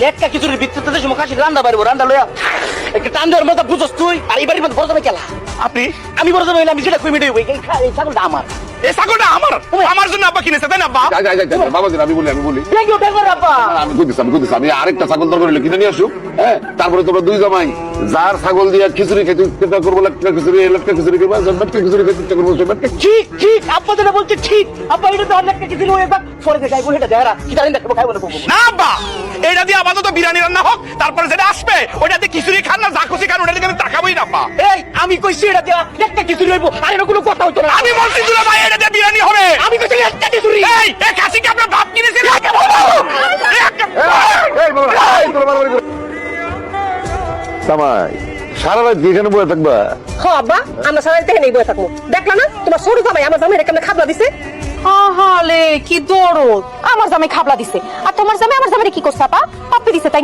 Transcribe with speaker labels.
Speaker 1: লেটকা কিছুর ভিত্তিতে সময় কাশি রান্না পারবো রান্না লইয়া একটা টান দেওয়ার মতো বুঝছ তুই আর এই বাড়ির মধ্যে বড় জামাই খেলা
Speaker 2: আপনি
Speaker 1: আমি বড় জামাই হইলে আমি সেটা কই মিটে এই ছাগলটা আমার
Speaker 2: এই ছাগলটা আমার জন্য আব্বা কিনেছে তাই না আব্বা?
Speaker 3: বাবাজি আমি বলি
Speaker 1: থ্যাংক ইউ আব্বা
Speaker 3: আমি কইতেছি আমি আরেকটা ছাগল দরকার হলে কিনে নিয়ে আসুক। হ্যাঁ, তারপরে তোমরা দুই জামাই যার ছাগল দিয়া খিচুড়ি খেতে চেষ্টা করবো, লাটকা খিচুড়ি করবো, লাটকা খিচুড়ি খেতে চেষ্টা করবো,
Speaker 1: ঠিক ঠিক আব্বা যেটা বলছে ঠিক আব্বা এটা তো অনেক কিছু হয়ে যাক পরে যাইবো সেটা দেখারা কি জানি দেখবো খাইবো না বলবো
Speaker 2: না আব্বা, এটা দিয়ে আপাতত বিরিয়ানি রান্না হোক, তারপরে যেটা আসবে ওটা দিয়ে খিচুড়ি খান না যা খুশি খান, ওটা দিয়ে আমি তাকাবোই না আব্বা।
Speaker 1: এই আমি কইছি এটা দেয়া একটা কিছু হইবো আর এর কোনো কথা হইতো না
Speaker 2: আমি বলছি দুলা ভাই এটা দিয়ে বিরিয়ানি হবে।
Speaker 1: আমি কইছি একটা কিছু
Speaker 2: এই খাসি কি আপনার বাপ কিনেছিল?
Speaker 3: জামাই সারা রাত যেখানে বয়ে থাকবা।
Speaker 4: হ্যাঁ আব্বা, আমরা সারাই থেকে নেই বয়ে থাকবো। দেখলা না তোমার ছোট জামাই আমার জামাই কেমন খাবলা দিছে।
Speaker 5: আহালে কি দরদ, আমার জামাই খাবলা দিছে আর তোমার জামাই আমার জামাই কি করছে আপা? পাপ্পি দিছে তাই না?